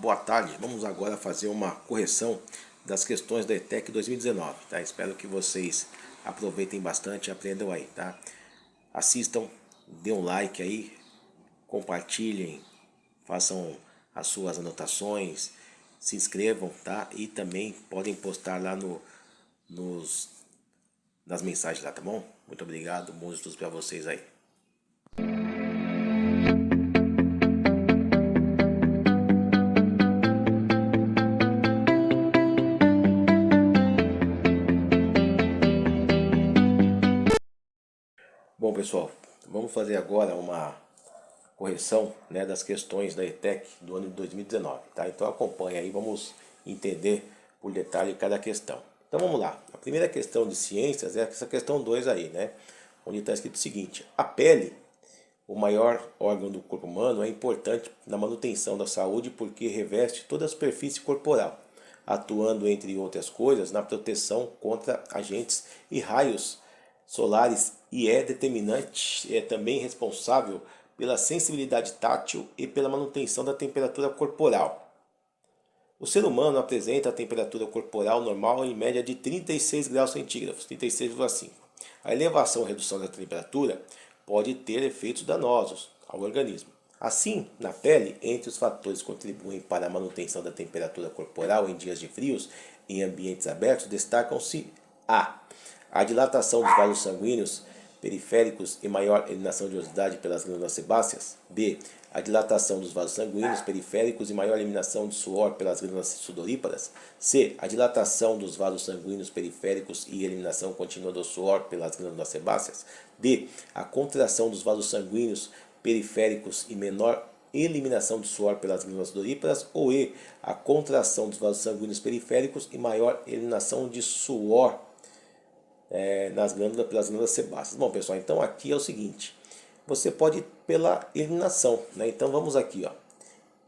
boa tarde. Vamos agora fazer uma correção das questões da ETEC 2019, tá? Espero que vocês aproveitem bastante e aprendam aí, tá? Assistam, dê um like aí, compartilhem, façam as suas anotações, se inscrevam, tá? E também podem postar lá nas mensagens lá, tá bom? Muito obrigado, bons estudos para vocês aí. Bom, pessoal, vamos fazer agora uma correção, né, das questões da ETEC do ano de 2019, tá? Então acompanha aí, vamos entender por detalhe cada questão. Então vamos lá. A primeira questão de ciências é essa questão 2 aí, né? Onde está escrito o seguinte: a pele, o maior órgão do corpo humano, é importante na manutenção da saúde porque reveste toda a superfície corporal, atuando, entre outras coisas, na proteção contra agentes e raios solares e é determinante, é também responsável pela sensibilidade tátil e pela manutenção da temperatura corporal. O ser humano apresenta a temperatura corporal normal em média de 36 graus centígrados, 36,5. A elevação ou redução da temperatura pode ter efeitos danosos ao organismo. Assim, na pele, entre os fatores que contribuem para a manutenção da temperatura corporal em dias de frios em ambientes abertos, destacam-se a dilatação dos vasos sanguíneos periféricos e maior eliminação de oleosidade pelas glândulas sebáceas. B. A dilatação dos vasos sanguíneos periféricos e maior eliminação de suor pelas glândulas sudoríparas. C. A dilatação dos vasos sanguíneos periféricos e eliminação contínua do suor pelas glândulas sebáceas. D. A contração dos vasos sanguíneos periféricos e menor eliminação de suor pelas glândulas sudoríparas. Ou E. A contração dos vasos sanguíneos periféricos e maior eliminação de suor pelas glândulas sebáceas. Bom, pessoal, então aqui é o seguinte: você pode ir pela eliminação, né? Então vamos aqui, ó.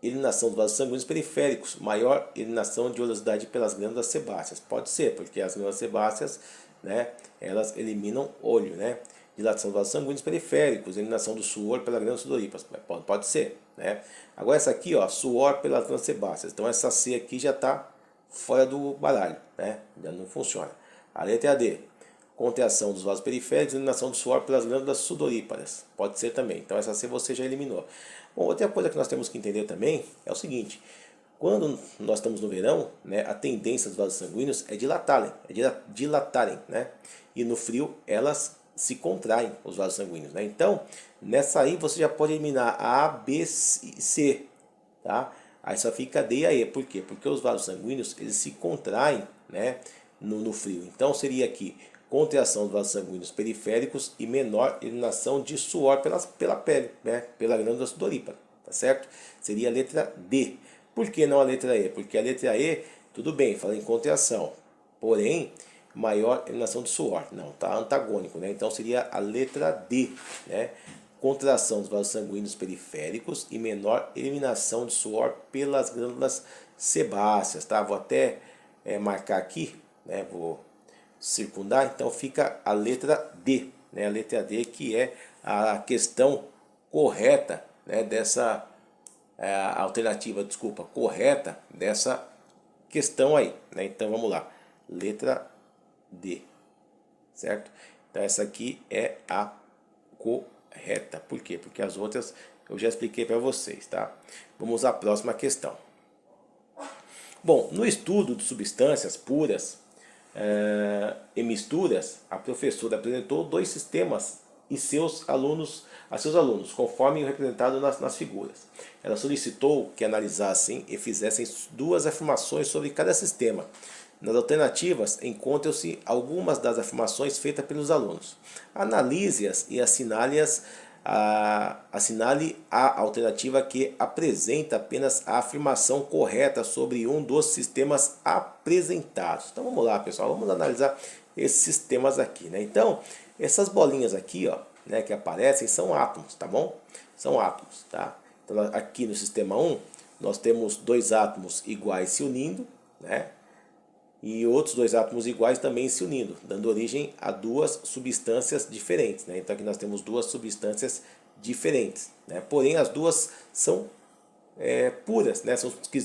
Eliminação dos vasos sanguíneos periféricos, maior eliminação de oleosidade pelas glândulas sebáceas. Pode ser, porque as glândulas sebáceas, né, elas eliminam óleo, né? Dilatação dos vasos sanguíneos periféricos, eliminação do suor pelas glândulas sudoríparas. Pode ser, né? Agora essa aqui, ó, suor pelas glândulas sebáceas. Então essa C aqui já está fora do baralho, né? Já não funciona. A letra D: contração dos vasos periféricos, eliminação do suor pelas glândulas sudoríparas. Pode ser também. Então essa C você já eliminou. Bom, outra coisa que nós temos que entender também é o seguinte: quando nós estamos no verão, né, a tendência dos vasos sanguíneos é dilatarem, né? E no frio elas se contraem, os vasos sanguíneos, né? Então, nessa aí você já pode eliminar a B e C, tá? Aí só fica D e a E. Por quê? Porque os vasos sanguíneos, eles se contraem, né, no frio. Então seria aqui contração dos vasos sanguíneos periféricos e menor eliminação de suor pela pele, né? Pela glândula sudorípara, tá certo? Seria a letra D. Por que não a letra E? Porque a letra E, tudo bem, fala em contração, porém, maior eliminação de suor. Não, tá antagônico, né? Então seria a letra D, né? Contração dos vasos sanguíneos periféricos e menor eliminação de suor pelas glândulas sebáceas, tá? Vou até marcar aqui, né? Vou circundar, então fica a letra D, né? A letra D, que é a questão correta, né, dessa alternativa, desculpa, correta dessa questão aí, né? Então vamos lá, letra D, certo? Então essa aqui é a correta. Por quê? Porque as outras eu já expliquei para vocês, tá? Vamos à próxima questão. Bom, no estudo de substâncias puras e misturas, a professora apresentou dois sistemas a seus alunos, conforme representado nas figuras. Ela solicitou que analisassem e fizessem duas afirmações sobre cada sistema. Nas alternativas, encontram-se algumas das afirmações feitas pelos alunos. Analise-as e assinale a alternativa que apresenta apenas a afirmação correta sobre um dos sistemas apresentados. Então vamos lá, pessoal, vamos analisar esses sistemas aqui, né? Então, essas bolinhas aqui, ó, né, que aparecem são átomos, tá bom? São átomos, tá? Então aqui no sistema 1, nós temos dois átomos iguais se unindo, né? E outros dois átomos iguais também se unindo, dando origem a duas substâncias diferentes, né? Então aqui nós temos duas substâncias diferentes, né? Porém as duas são puras, né?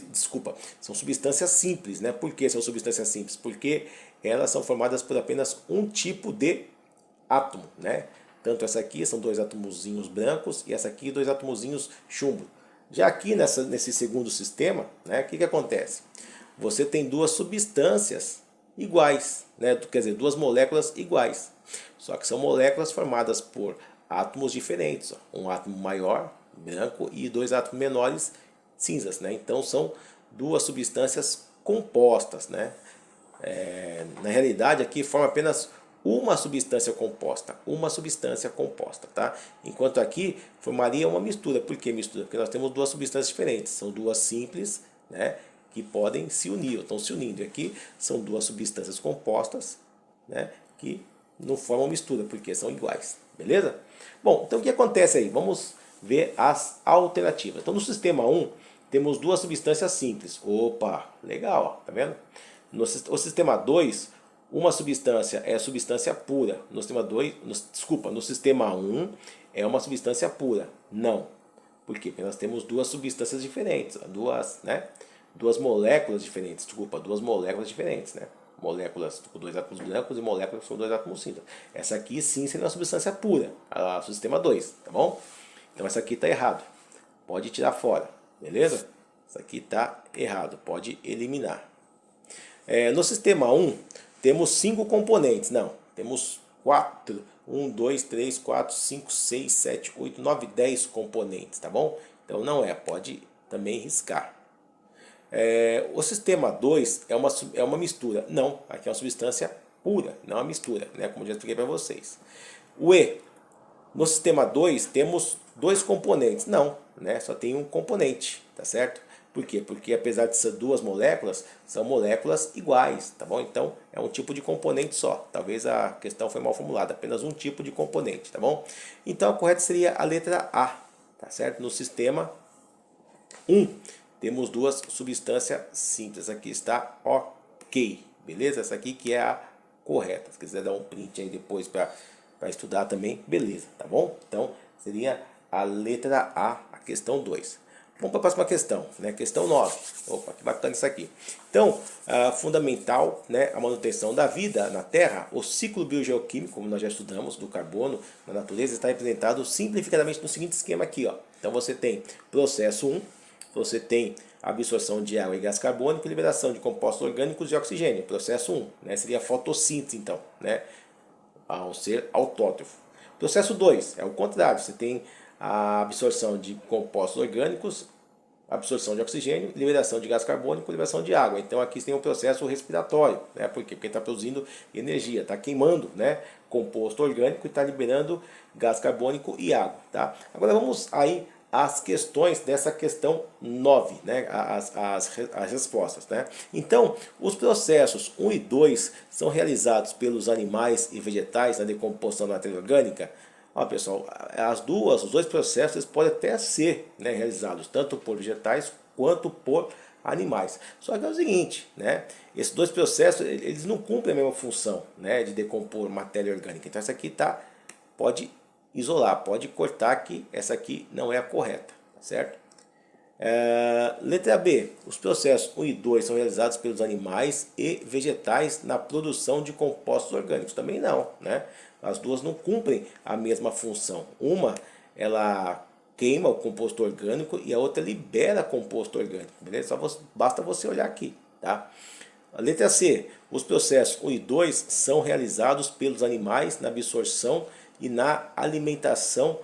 Desculpa, são substâncias simples, né? Por que são substâncias simples? Porque elas são formadas por apenas um tipo de átomo, né? Tanto essa aqui são dois átomozinhos brancos e essa aqui dois átomozinhos chumbo. Já aqui nesse segundo sistema, né? O que acontece? Você tem duas substâncias iguais, né? Quer dizer, duas moléculas iguais. Só que são moléculas formadas por átomos diferentes. Ó. Um átomo maior, branco, e dois átomos menores, cinzas, né? Então são duas substâncias compostas, né? Na realidade aqui forma apenas uma substância composta, tá? Enquanto aqui formaria uma mistura. Por que mistura? Porque nós temos duas substâncias diferentes, são duas simples, né? Que podem se unir, ou estão se unindo. E aqui são duas substâncias compostas, né? Que não formam mistura, porque são iguais, beleza? Bom, então o que acontece aí? Vamos ver as alternativas. Então no sistema 1 temos duas substâncias simples. Opa, legal, ó, tá vendo? No sistema 2, uma substância é substância pura. No sistema 2, no sistema 1 é uma substância pura. Não. Por quê? Porque nós temos duas substâncias diferentes, duas moléculas diferentes, duas moléculas diferentes, né? Moléculas com dois átomos brancos e moléculas com dois átomos cinza. Essa aqui sim seria uma substância pura, o sistema 2, tá bom? Então essa aqui está errado. Pode tirar fora, beleza? Isso aqui está errado, pode eliminar. No sistema 1, temos 5 componentes. Não, temos 4. 1, 2, 3, 4, 5, 6, 7, 8, 9, 10 componentes, tá bom? Então não pode também riscar. O sistema 2 é uma mistura. Não, aqui é uma substância pura, não é uma mistura, né? Como eu já expliquei para vocês. O E, no sistema 2 temos dois componentes. Não, né? Só tem um componente, tá certo? Por quê? Porque apesar de ser duas moléculas, são moléculas iguais, tá bom? Então é um tipo de componente só. Talvez a questão foi mal formulada, apenas um tipo de componente, tá bom? Então a correta seria a letra A, tá certo? No sistema 1 temos duas substâncias simples. Aqui está ok, beleza? Essa aqui que é a correta. Se quiser dar um print aí depois para estudar também, beleza, tá bom? Então seria a letra A, a questão 2. Vamos para a próxima questão, né? Questão 9. Opa, que bacana isso aqui. Então, fundamental, né, a manutenção da vida na Terra, o ciclo biogeoquímico, como nós já estudamos, do carbono na natureza, está representado simplificadamente no seguinte esquema aqui, ó. Então você tem processo 1, você tem absorção de água e gás carbônico e liberação de compostos orgânicos e oxigênio. Processo 1, né, seria a fotossíntese, então, né, ao ser autótrofo. Processo 2 é o contrário, você tem a absorção de compostos orgânicos, absorção de oxigênio, liberação de gás carbônico, liberação de água. Então aqui tem um processo respiratório, né? Por quê? Porque está produzindo energia, está queimando, né, composto orgânico e está liberando gás carbônico e água. Tá? Agora vamos aí às questões dessa questão 9, né? As respostas. Né? Então, os processos 1 e 2 são realizados pelos animais e vegetais na decomposição da matéria orgânica. Ó, pessoal, os dois processos podem até ser, né, realizados tanto por vegetais quanto por animais. Só que é o seguinte, né, esses dois processos eles não cumprem a mesma função, né, de decompor matéria orgânica. Então essa aqui pode isolar, pode cortar que essa aqui não é a correta, tá certo? Letra B. Os processos 1 e 2 são realizados pelos animais e vegetais na produção de compostos orgânicos. Também não, né? As duas não cumprem a mesma função. Uma, ela queima o composto orgânico e a outra libera composto orgânico, beleza? Basta você olhar aqui, tá? A letra C. Os processos 1 e 2 são realizados pelos animais na absorção e na alimentação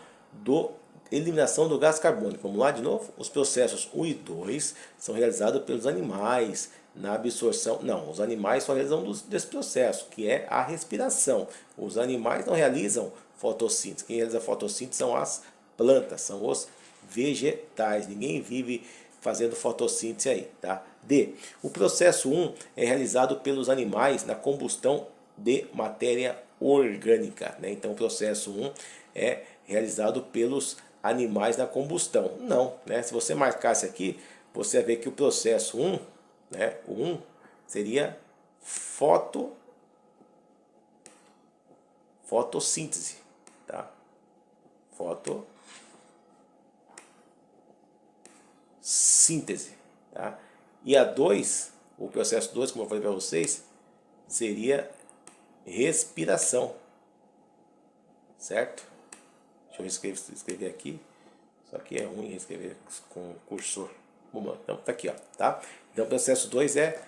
eliminação do gás carbônico. Vamos lá de novo? Os processos 1 e 2 são realizados pelos animais na absorção. Não, os animais só realizam desse processo, que é a respiração. Os animais não realizam fotossíntese. Quem realiza fotossíntese são as plantas, são os vegetais. Ninguém vive fazendo fotossíntese aí, tá? D. O processo 1 é realizado pelos animais na combustão de matéria orgânica, né? Então o processo 1 é realizado pelos animais na combustão. Não, né? Se você marcasse aqui, você vai ver que o processo 1, né? O 1 seria fotossíntese, tá? fotossíntese, tá? E a 2, o processo 2, como eu falei para vocês, seria respiração, certo? Deixa eu escrever aqui, só que é ruim escrever com cursor. Vamos lá, então tá aqui, ó, tá? Então o processo 2 é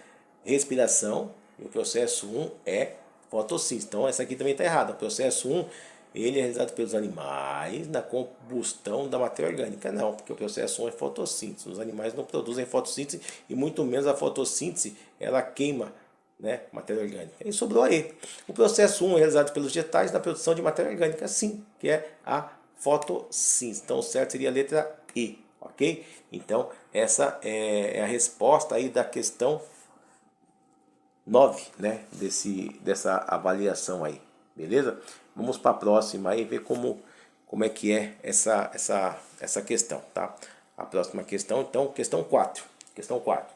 respiração e o processo 1 é fotossíntese. Então essa aqui também está errada. O processo 1 ele é realizado pelos animais na combustão da matéria orgânica. Não, porque o processo 1 é fotossíntese. Os animais não produzem fotossíntese e muito menos a fotossíntese ela queima, né, matéria orgânica. E sobrou aí. O processo 1 é realizado pelos vegetais na produção de matéria orgânica, sim, que é a fotossíntese. Então o certo seria a letra E, ok? Então essa é a resposta aí da questão 9, né, dessa avaliação aí, beleza? Vamos para a próxima aí ver como é que é essa questão, tá? A próxima questão, então, questão 4. Questão 4.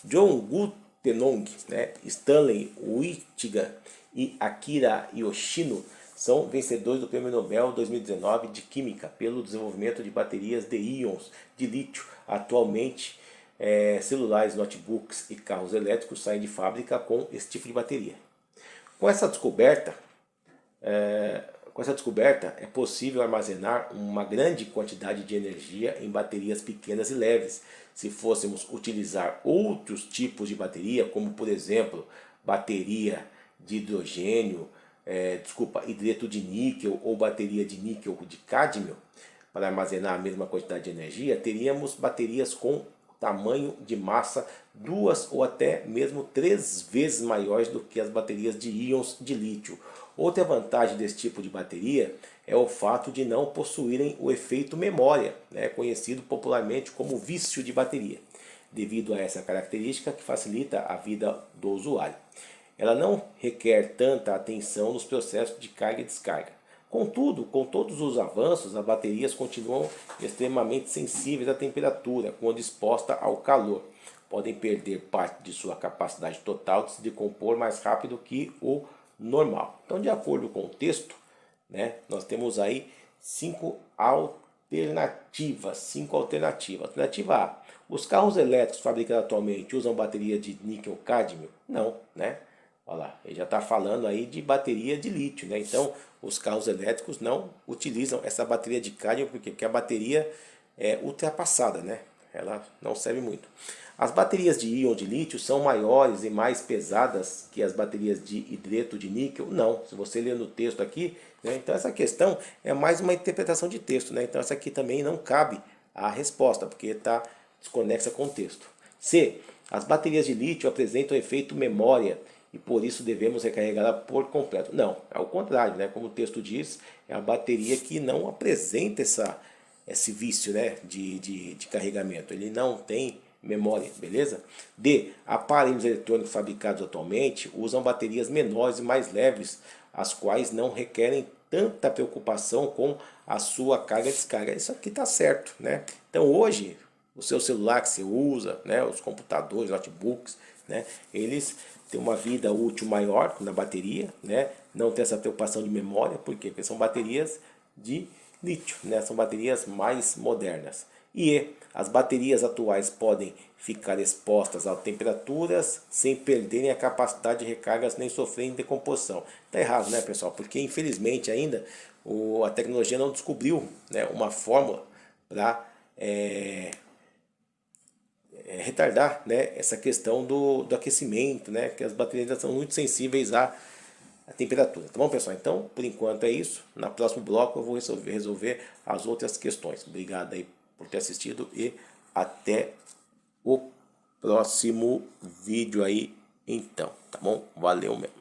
John Gutenong, né, Stanley Whittiger e Akira Yoshino são vencedores do Prêmio Nobel 2019 de Química pelo desenvolvimento de baterias de íons de lítio. Atualmente, celulares, notebooks e carros elétricos saem de fábrica com esse tipo de bateria. Com essa descoberta, é possível armazenar uma grande quantidade de energia em baterias pequenas e leves. Se fôssemos utilizar outros tipos de bateria, como por exemplo, bateria de hidrogênio, hidreto de níquel ou bateria de níquel de cádmio, para armazenar a mesma quantidade de energia, teríamos baterias com tamanho de massa 2 ou até mesmo 3 vezes maiores do que as baterias de íons de lítio. Outra vantagem desse tipo de bateria é o fato de não possuírem o efeito memória, né, conhecido popularmente como vício de bateria, devido a essa característica que facilita a vida do usuário. Ela não requer tanta atenção nos processos de carga e descarga. Contudo, com todos os avanços, as baterias continuam extremamente sensíveis à temperatura quando exposta ao calor. Podem perder parte de sua capacidade total de se decompor mais rápido que o normal. Então, de acordo com o texto, né, nós temos aí 5 alternativas. Alternativa A. Os carros elétricos fabricados atualmente usam bateria de níquel-cádmio? Não, né? Olha lá, ele já está falando aí de bateria de lítio, né? Então, os carros elétricos não utilizam essa bateria de cádmio, porque a bateria é ultrapassada, né? Ela não serve muito. As baterias de íon de lítio são maiores e mais pesadas que as baterias de hidreto de níquel? Não. Se você ler no texto aqui, né? Então essa questão é mais uma interpretação de texto, né? Então essa aqui também não cabe a resposta, porque está desconexa com o texto. C. As baterias de lítio apresentam efeito memória e por isso devemos recarregá-la por completo. Não, é o contrário, né? Como o texto diz, é a bateria que não apresenta esse vício, né, de carregamento. Ele não tem memória, beleza? D. Aparelhos eletrônicos fabricados atualmente usam baterias menores e mais leves, as quais não requerem tanta preocupação com a sua carga e descarga. Isso aqui está certo, né? Então hoje, o seu celular que você usa, né, os computadores, notebooks, né, eles têm uma vida útil maior na bateria, né, não tem essa preocupação de memória, por quê? Porque são baterias de lítio, né, são baterias mais modernas. E as baterias atuais podem ficar expostas a temperaturas sem perderem a capacidade de recargas nem sofrerem decomposição. Está errado, né, pessoal? Porque infelizmente ainda a tecnologia não descobriu, né, uma fórmula para retardar, né, essa questão do aquecimento, né, que as baterias são muito sensíveis à temperatura. Tá bom, pessoal? Então, por enquanto é isso. No próximo bloco eu vou resolver as outras questões. Obrigado aí por ter assistido e até o próximo vídeo aí então, tá bom? Valeu mesmo.